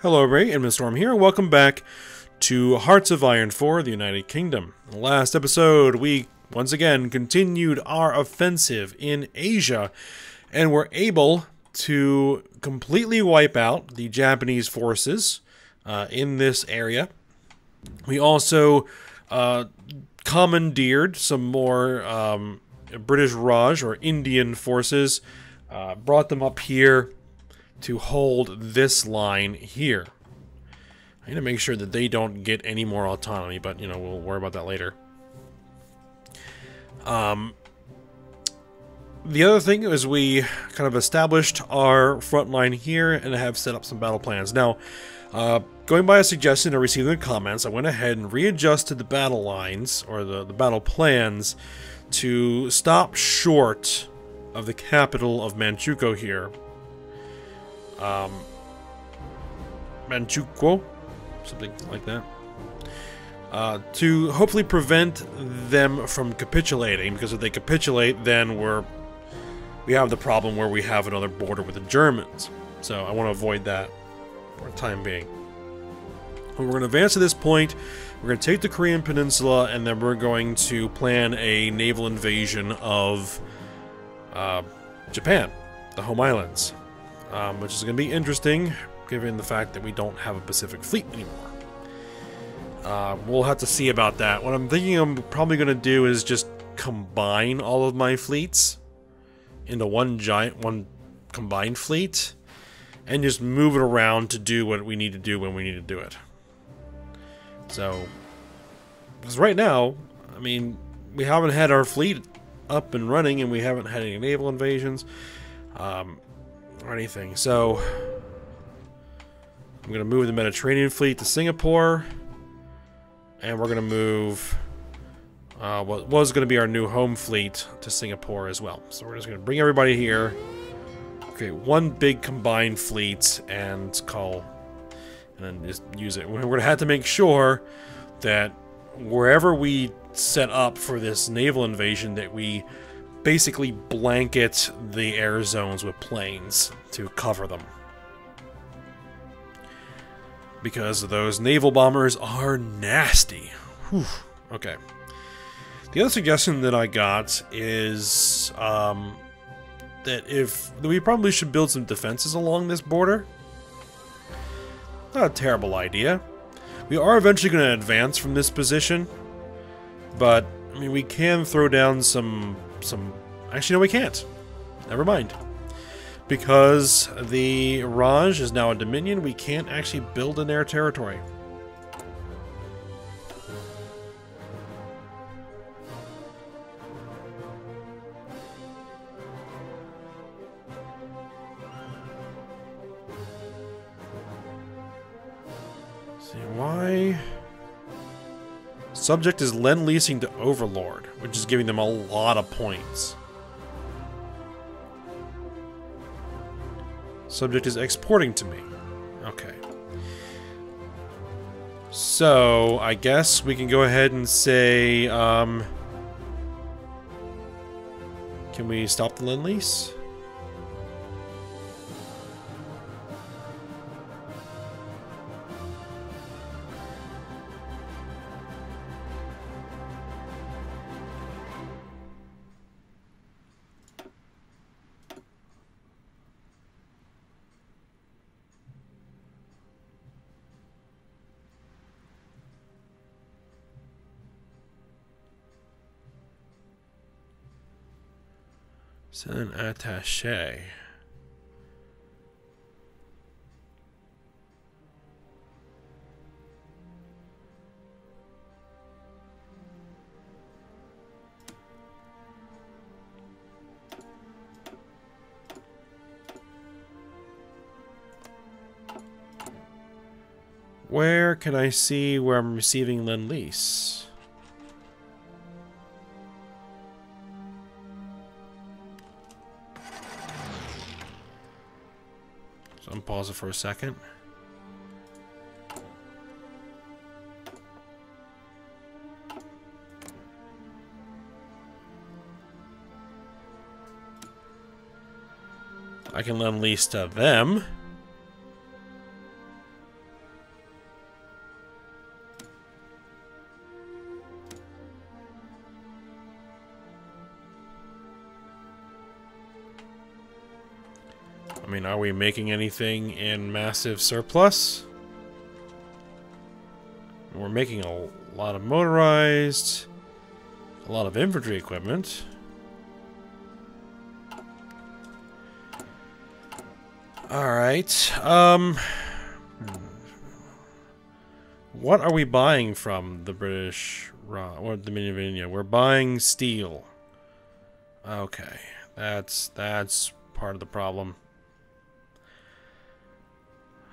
Hello everybody, Edmund Storm here, and welcome back to Hearts of Iron 4, the United Kingdom. In the last episode, we once again continued our offensive in Asia, and were able to completely wipe out the Japanese forces in this area. We also commandeered some more British Raj, or Indian forces, brought them up here to hold this line here. I need to make sure that they don't get any more autonomy, but, you know, we'll worry about that later. The other thing is we kind of established our front line here and have set up some battle plans. Now, going by a suggestion I received in the comments, I went ahead and readjusted the battle lines, or the battle plans, to stop short of the capital of Manchukuo here. Manchukuo? Something like that. To hopefully prevent them from capitulating, because if they capitulate, then we have the problem where we have another border with the Germans. So I want to avoid that for the time being. But we're going to advance to this point. We're going to take the Korean Peninsula, and then we're going to plan a naval invasion of Japan, the home islands. Which is going to be interesting, given the fact that we don't have a Pacific Fleet anymore. We'll have to see about that. What I'm thinking I'm probably going to do is just combine all of my fleets into one combined fleet, and just move it around to do what we need to do when we need to do it. So, because right now, I mean, we haven't had our fleet up and running, and we haven't had any naval invasions. Or anything. So I'm going to move the Mediterranean fleet to Singapore, and we're going to move what was going to be our new home fleet to Singapore as well. So we're just going to bring everybody here, create one big combined fleet, and then just use it. We're going to have to make sure that wherever we set up for this naval invasion, that we basically blanket the air zones with planes to cover them. Because those naval bombers are nasty. Whew. Okay. The other suggestion that I got is that we probably should build some defenses along this border. Not a terrible idea. We are eventually going to advance from this position, but I mean, we can throw down some... Actually, no, we can't. Never mind. Because the Raj is now a Dominion, we can't actually build in their territory. See why? Subject is lend-leasing to Overlord, which is giving them a lot of points. Subject is exporting to me. Okay. So, I guess we can go ahead and say, can we stop the lend-lease? Send an attaché. Where can I see where I'm receiving lend-lease? So I'm pausing for a second. I can lend lease to them. mean, are we making anything in massive surplus? We're making a lot of motorized, a lot of infantry equipment. Alright, what are we buying from the British or the Dominion of India? We're buying steel. Okay, that's part of the problem.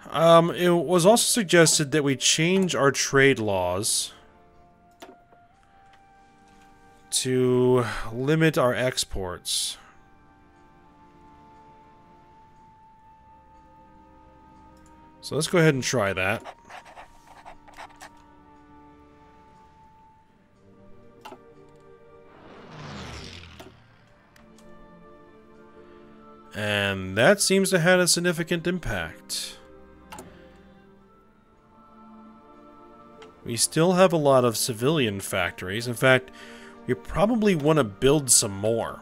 It was also suggested that we change our trade laws to limit our exports. So let's go ahead and try that. And that seems to have a significant impact. We still have a lot of civilian factories. In fact, we probably want to build some more.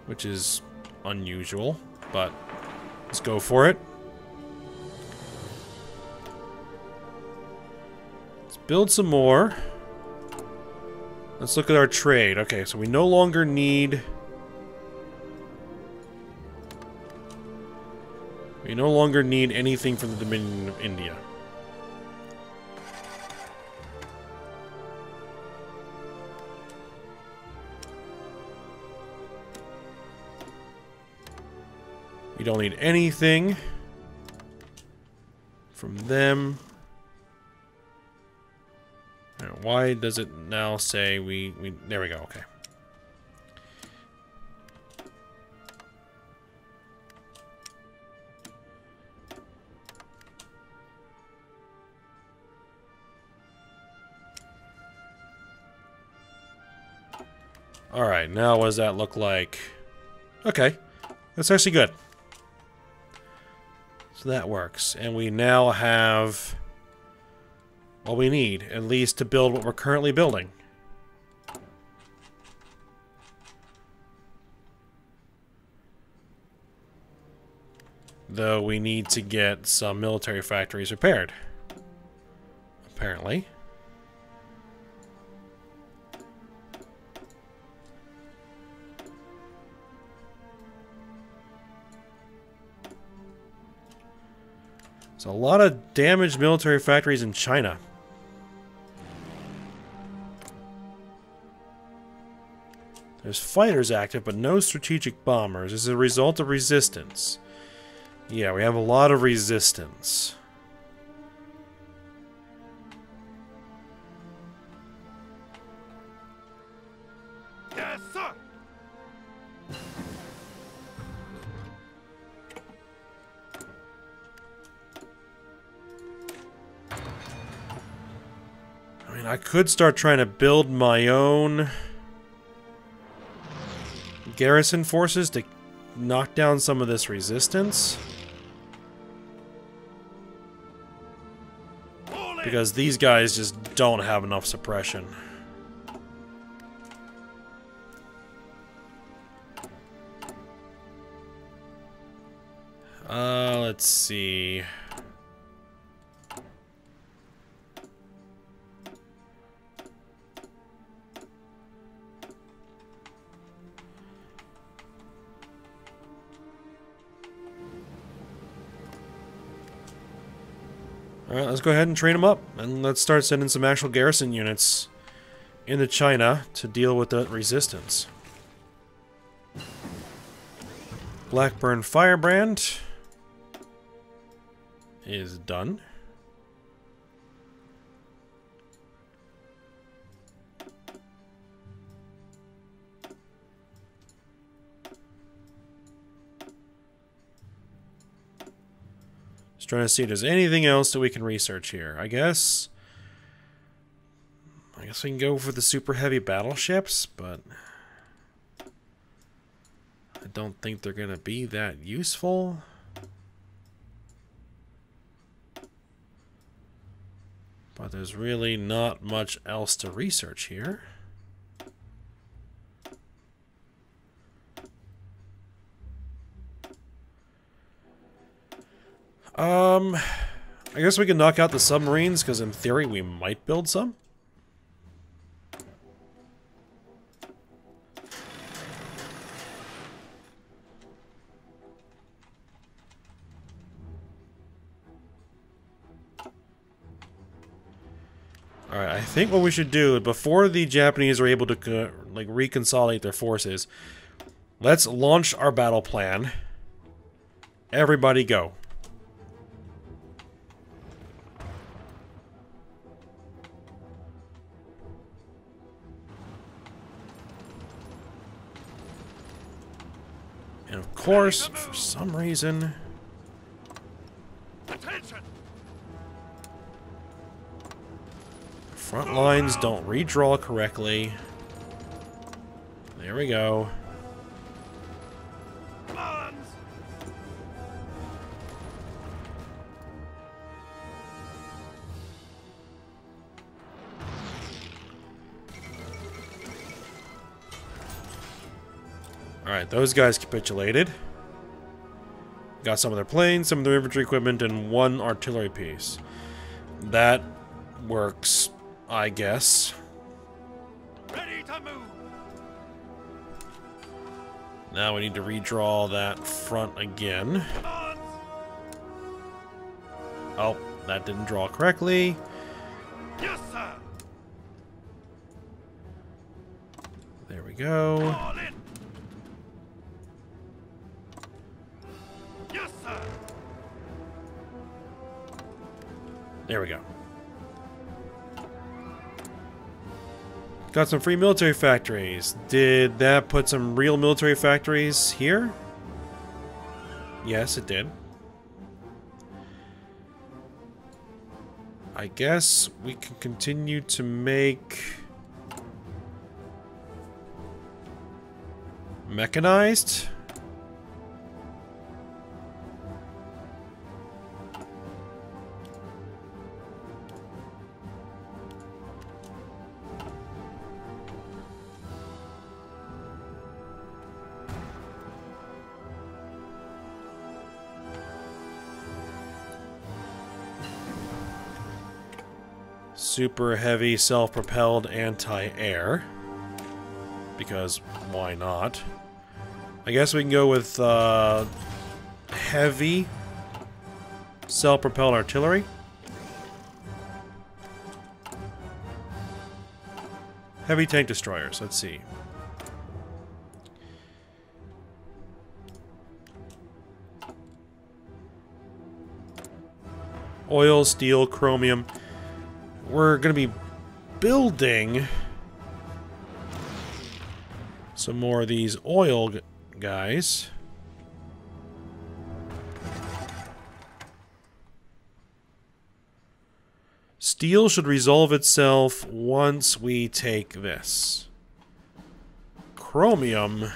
Which is unusual, but let's go for it. Let's build some more. Let's look at our trade. Okay, so we no longer need... We no longer need anything from the Dominion of India. We don't need anything from them. Why does it now say we there we go, okay. Alright, now what does that look like? Okay, that's actually good. So that works. And we now have what we need, at least to build what we're currently building. Though we need to get some military factories repaired. Apparently. There's a lot of damaged military factories in China. There's fighters active, but no strategic bombers. As a result of resistance. Yeah, we have a lot of resistance. Yes, sir. I mean, I could start trying to build my own garrison forces to knock down some of this resistance. Because these guys just don't have enough suppression. Let's see. Alright, let's go ahead and train them up. And let's start sending some actual garrison units into China to deal with the resistance. Blackburn Firebrand is done. Just trying to see if there's anything else that we can research here. I guess we can go for the super heavy battleships, but I don't think they're gonna be that useful. But there's really not much else to research here. I guess we can knock out the submarines, because in theory we might build some. Alright, I think what we should do, before the Japanese are able to, like, reconsolidate their forces, let's launch our battle plan. Everybody go. And of course, for some reason... Attention! Front lines don't redraw correctly. There we go. Bonds! Alright, those guys capitulated. Got some of their planes, some of their infantry equipment, and one artillery piece. That works, I guess. Ready to move! Now we need to redraw that front again. Bonds! Oh, that didn't draw correctly. Yes, sir! There we go. All in! Yes, sir! There we go. Got some free military factories. Did that put some real military factories here? Yes, it did. I guess we can continue to make mechanized. Super heavy self-propelled anti-air. Because why not? I guess we can go with heavy self-propelled artillery. Heavy tank destroyers, let's see. Oil, steel, chromium. We're going to be building some more of these oil guys. Steel should resolve itself once we take this. Chromium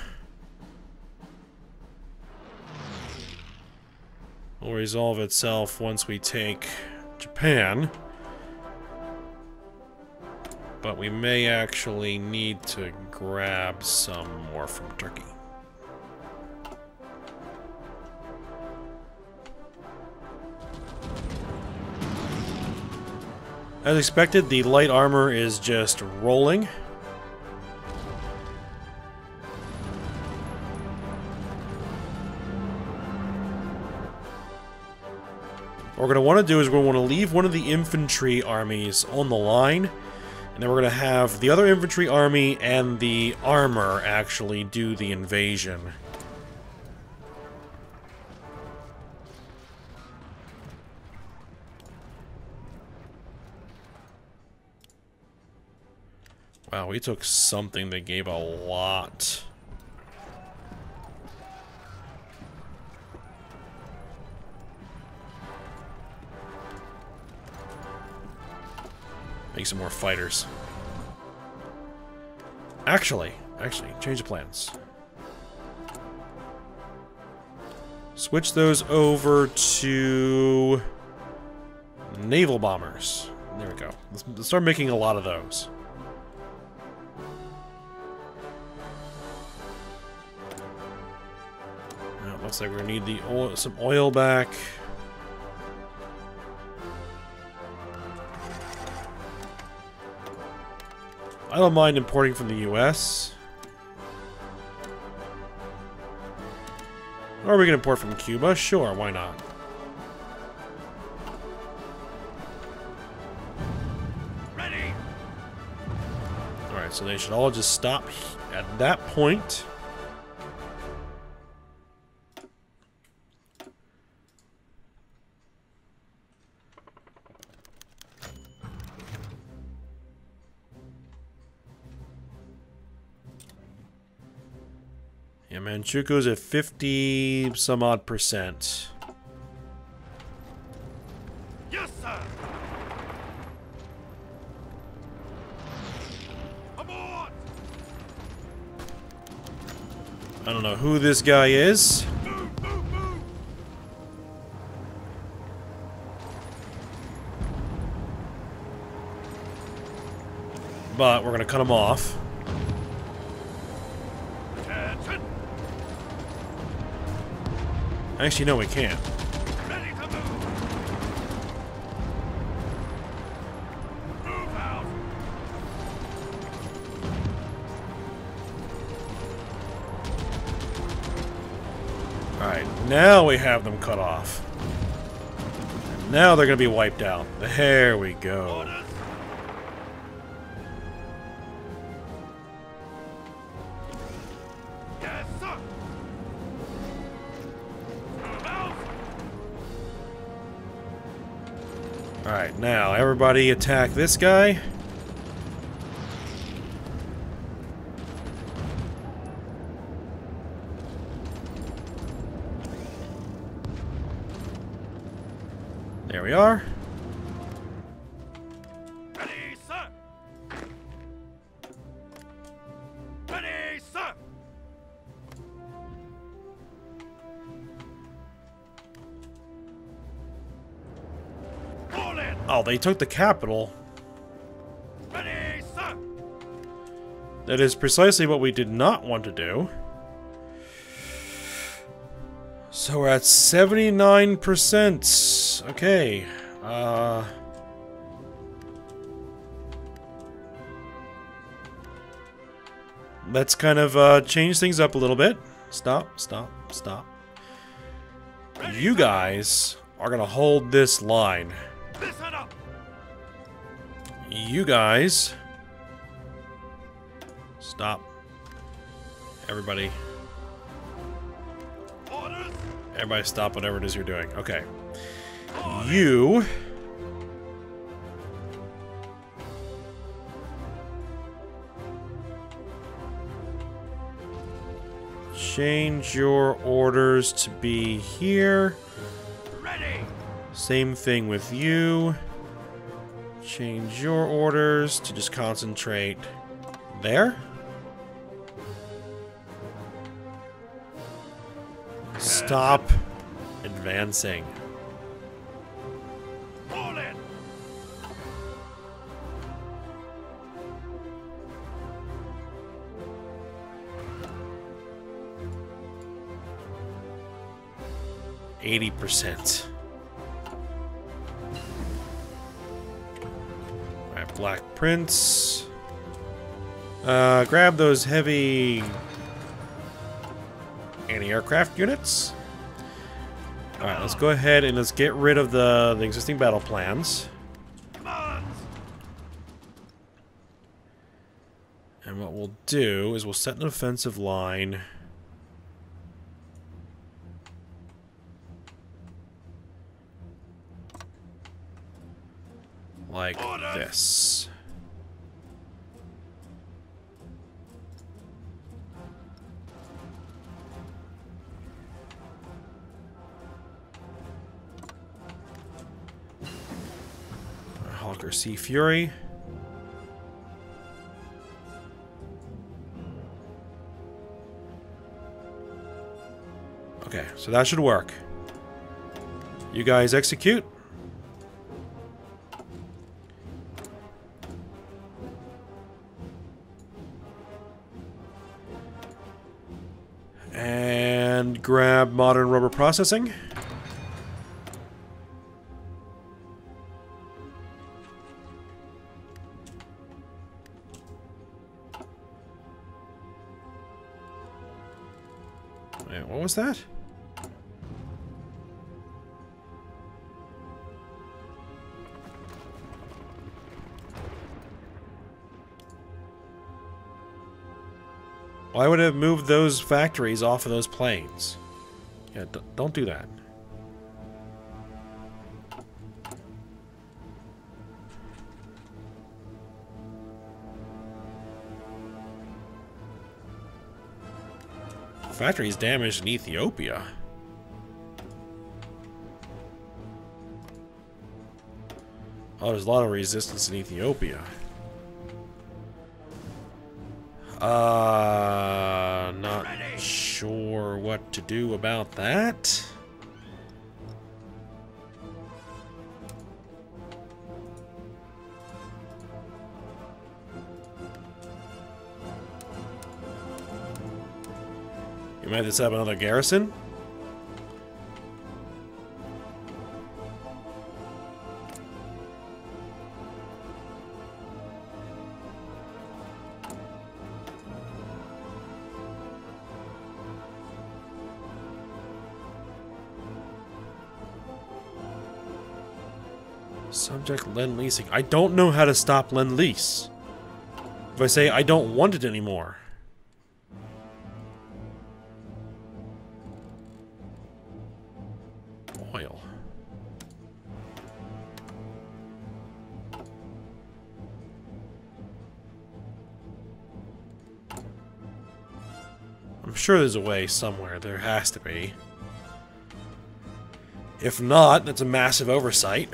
will resolve itself once we take Japan. But we may actually need to grab some more from Turkey. As expected, the light armor is just rolling. What we're going to want to do is we're going to leave one of the infantry armies on the line. And then we're going to have the other infantry army and the armor actually do the invasion. Wow, we took something that gave a lot. Make some more fighters. Actually, change the plans. Switch those over to naval bombers. There we go. Let's start making a lot of those. Now, it looks like we're gonna need the some oil back. I don't mind importing from the US. Or we can import from Cuba. Sure, why not? Ready. Alright, so they should all just stop at that point. Yeah, Manchukuo's at 50 some odd %. Yes, sir. Aboard. I don't know who this guy is. Move, move, move. But we're gonna cut him off. Attention. Actually, no, we can't. Ready to move. Move out. Alright, now we have them cut off. And now they're gonna be wiped out. There we go. Orders. Yes, sir. Move out. Alright, now everybody attack this guy. There we are. Ready, sir. Ready, sir. Fall in. Oh, they took the capital. Ready, sir. That is precisely what we did not want to do. So we're at 79%. Okay. Let's kind of change things up a little bit. Stop, stop, stop. You guys are gonna hold this line. Listen up. You guys... Stop. Everybody. Orders. Everybody stop whatever it is you're doing. Okay. You... change your orders to be here. Ready. Same thing with you. Change your orders to just concentrate there. Stop advancing. Fall in. %. Alright, Black Prince. Grab those heavy anti-aircraft units. Alright, let's go ahead and let's get rid of the existing battle plans. Commands. And what we'll do is we'll set an offensive line. Like this. Hawker Sea Fury. Okay, so that should work. You guys execute. And grab modern rubber processing. Wait, what was that? Why would it have moved those factories off of those planes? Yeah, don't do that. Factories damaged in Ethiopia. Oh, there's a lot of resistance in Ethiopia. Not sure what to do about that. You might just have another garrison. Subject Lend-Leasing. I don't know how to stop Lend-Lease. If I say I don't want it anymore. Oil. I'm sure there's a way somewhere. There has to be. If not, that's a massive oversight.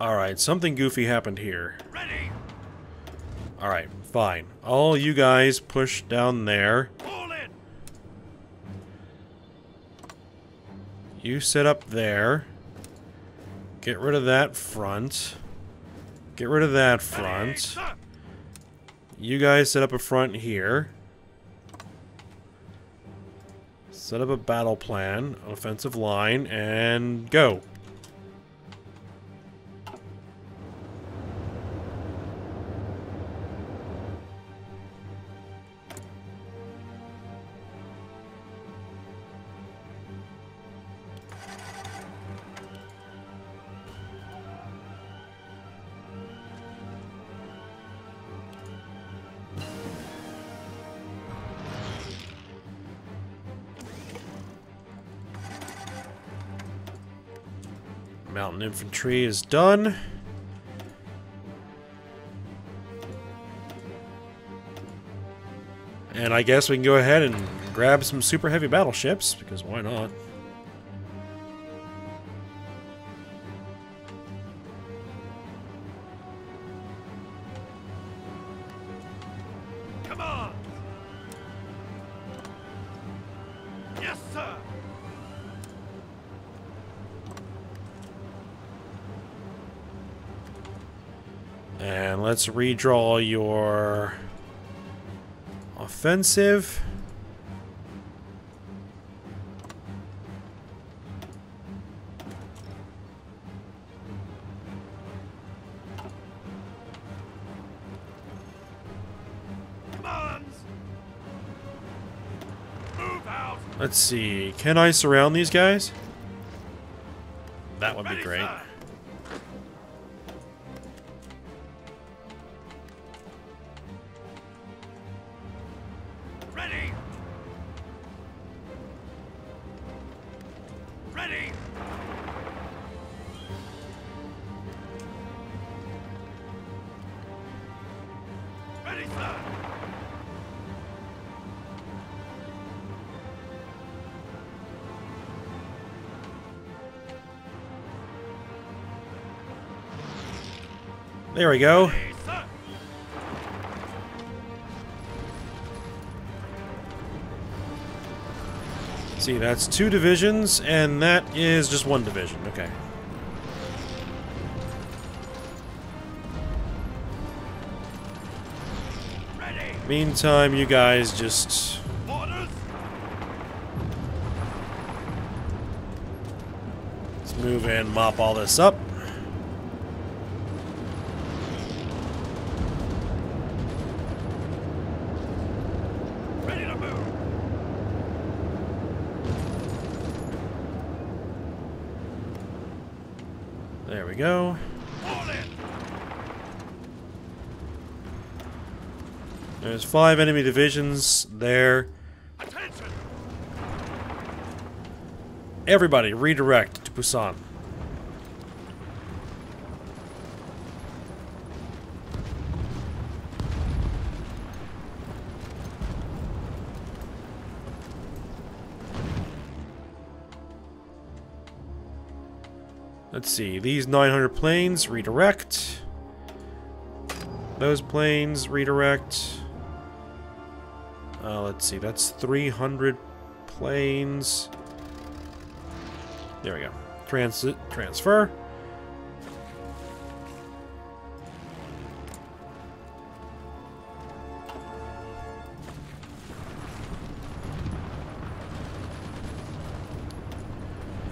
Alright, something goofy happened here. Ready. Alright, fine. All you guys push down there. Fall in. You sit up there. Get rid of that front. Get rid of that front. Ready, sir. You guys set up a front here. Set up a battle plan, offensive line, and go. Mountain infantry is done. And I guess we can go ahead and grab some super heavy battleships, because why not? Come on. Yes, sir. And let's redraw your offensive. Commands. Move out. Let's see. Can I surround these guys? That would be Ready, great. sir. Ready. Ready. Ready, sir. There we go. Ready, sir. See, that's 2 divisions, and that is just 1 division. Okay. Ready. Meantime, you guys just... Orders. let's move in, mop all this up. we go. Fall in. There's 5 enemy divisions there. Attention. Everybody, redirect to Busan. Let's see, these 900 planes, redirect. Those planes, redirect. Let's see, that's 300 planes. There we go. Transfer.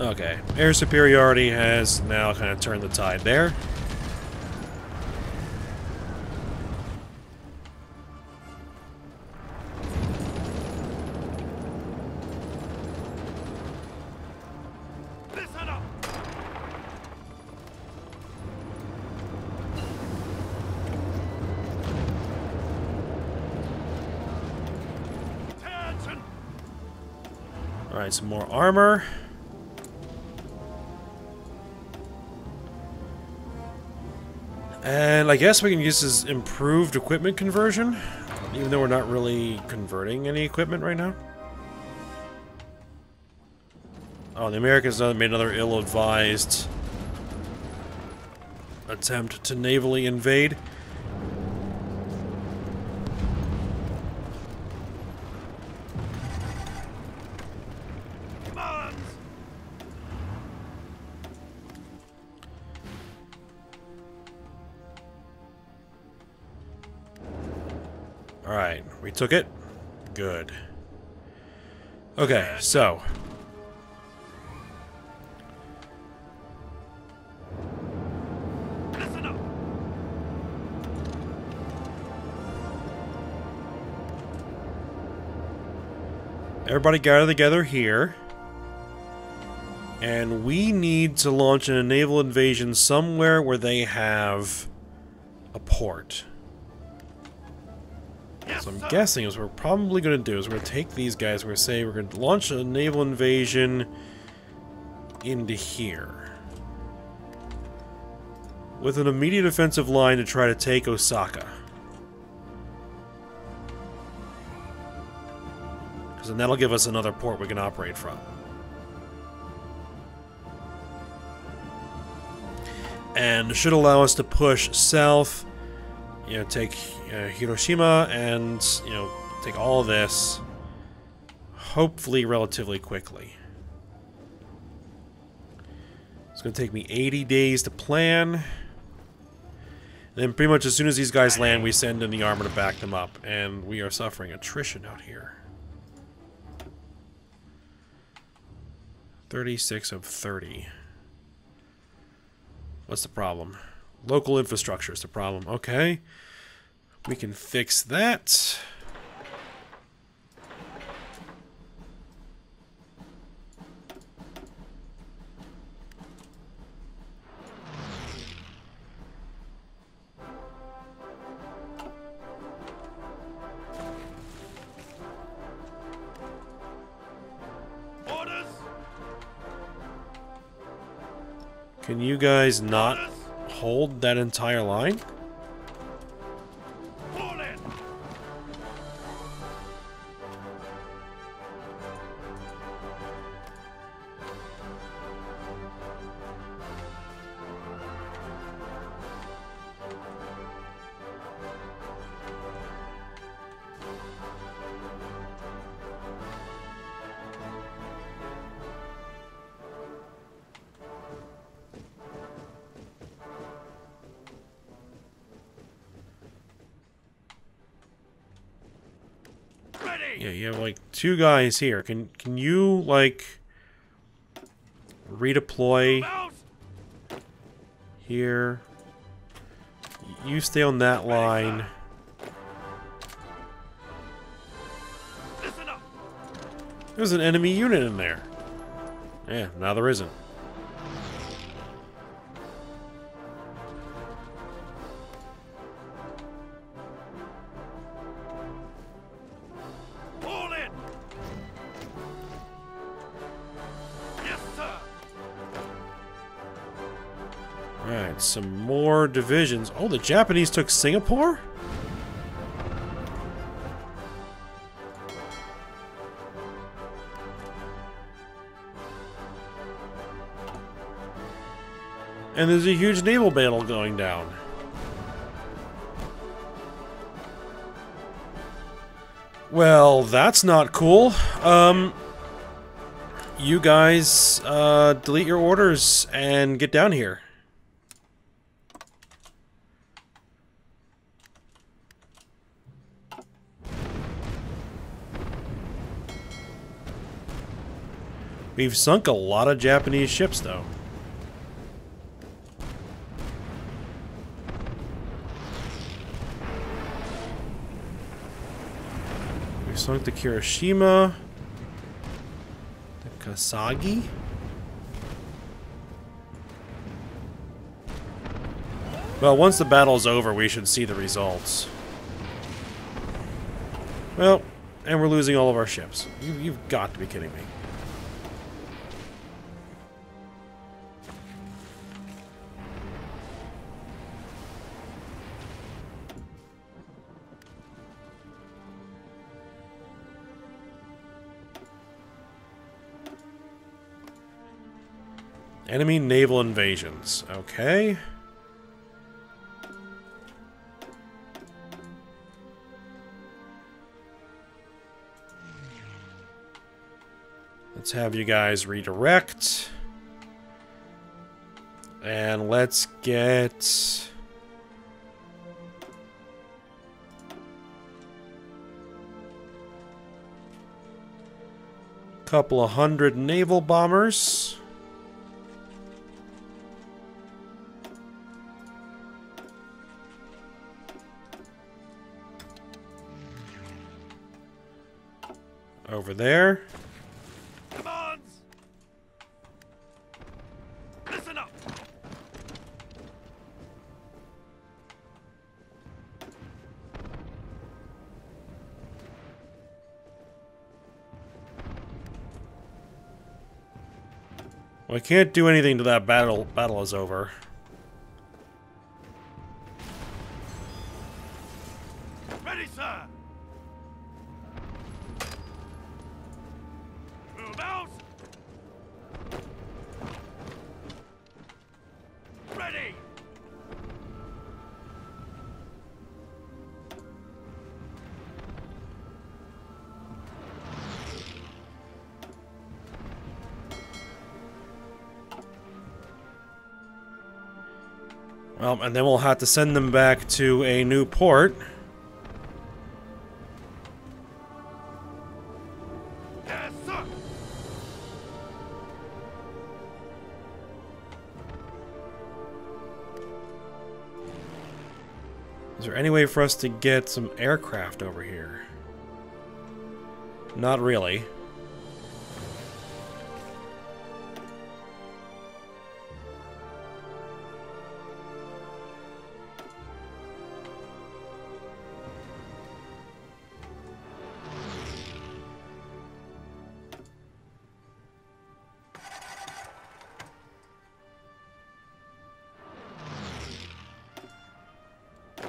Okay, air superiority has now kind of turned the tide there. Listen up. Attention. Alright, some more armor. And I guess we can use this improved equipment conversion, even though we're not really converting any equipment right now. Oh, the Americans made another ill-advised attempt to navally invade. Commands. Alright, we took it. Good. Okay, so. Listen up. Everybody gather together here. And we need to launch a naval invasion somewhere where they have a port. Yes, So I'm sir. guessing is what we're probably going to do is we're going to take these guys, we're going to say we're going to launch a naval invasion into here. With an immediate offensive line to try to take Osaka. Because then that'll give us another port we can operate from. And should allow us to push south, you know, take Hiroshima and, you know, take all of this, hopefully relatively quickly. It's going to take me 80 days to plan. And then pretty much as soon as these guys land, we send in the armor to back them up. And we are suffering attrition out here. 36 of 30. What's the problem? Local infrastructure is the problem. Okay. We can fix that. Orders. Can you guys not Orders. hold that entire line? Fall in. Ready. Yeah, you have like 2 guys here. Can you like redeploy Out. here? You stay on that line. Listen up. There's an enemy unit in there. Yeah, now there isn't. Alright, some more divisions. Oh, the Japanese took Singapore? And there's a huge naval battle going down. Well, that's not cool. You guys, delete your orders and get down here. We've sunk a lot of Japanese ships, though. We sunk the Kirishima, the Kasagi. Well, once the battle's over, we should see the results. Well, and we're losing all of our ships. You've got to be kidding me. Enemy naval invasions. Okay. Let's have you guys redirect. And let's get... a couple of hundred naval bombers. Over there. Commands! Listen up! Well, I can't do anything till that battle is over. Ready, sir! Move out! Ready! Well, and then we'll have to send them back to a new port. Yes, sir! Is there any way for us to get some aircraft over here? Not really.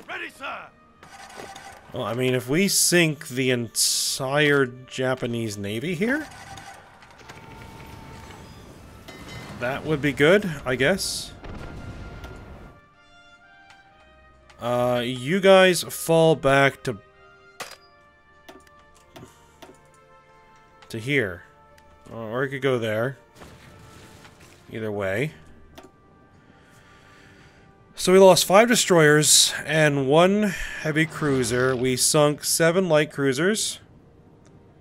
Ready, sir! Well, I mean, if we sink the entire Japanese Navy here, that would be good, I guess. You guys fall back to here. Or you could go there. Either way. So we lost 5 destroyers and 1 heavy cruiser. We sunk 7 light cruisers,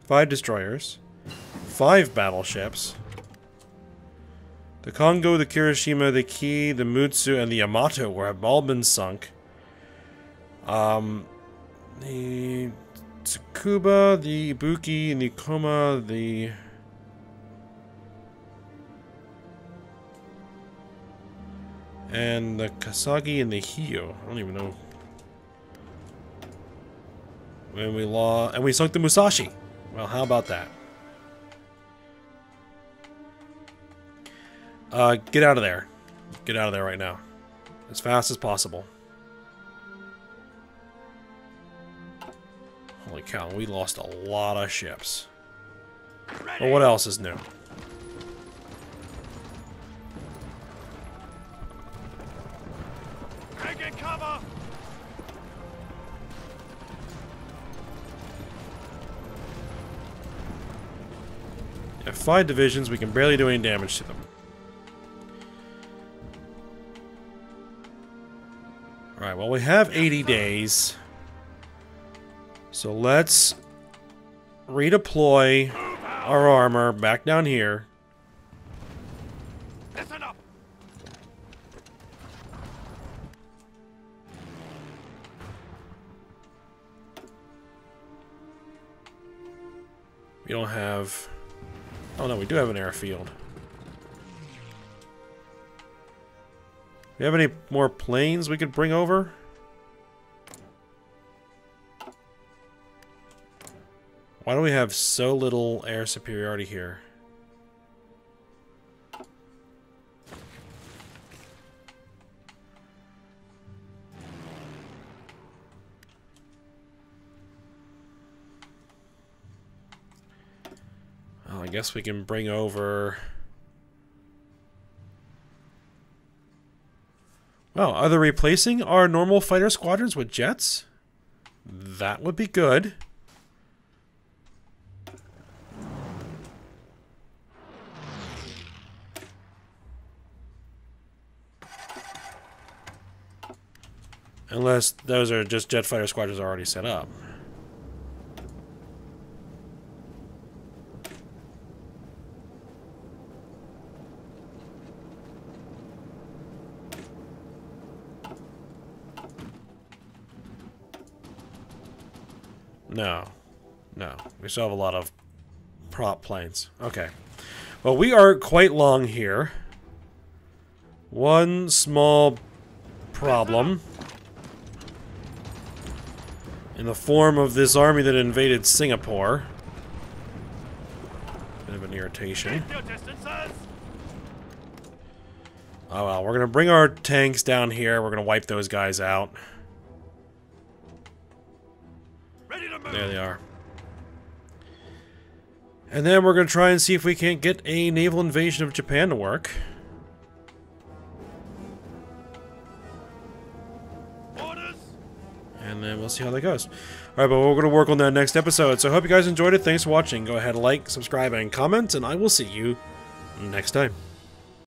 5 destroyers, 5 battleships. The Kongo, the Kirishima, the Ki, the Mutsu, and the Yamato have all been sunk. The Tsukuba, the Ibuki, and the Koma, the... and the Kasagi and the Hiyo. I don't even know. And we sunk the Musashi. Well, how about that? Get out of there. Get out of there right now. as fast as possible. Holy cow, we lost a lot of ships. But what else is new? Taking cover! Yeah, 5 divisions, we can barely do any damage to them. Alright, well we have 80 days. So let's redeploy our armor back down here. Listen up! We don't have... Oh no, we do have an airfield. We have any more planes we could bring over? Why do we have so little air superiority here? Oh, I guess we can bring over... Well, are they replacing our normal fighter squadrons with jets? That would be good. Unless those are just jet fighter squadrons already set up. No. No. We still have a lot of prop planes. Okay. Well, we are quite long here. One small problem in the form of this army that invaded Singapore. Bit of an irritation. Keep your distances! Oh well, we're gonna bring our tanks down here. We're gonna wipe those guys out. Ready to move! There they are. And then we're gonna try and see if we can't get a naval invasion of Japan to work. Orders! And then we'll see how that goes. Alright, but we're going to work on that next episode. So I hope you guys enjoyed it. Thanks for watching. Go ahead, like, subscribe, and comment, and I will see you next time.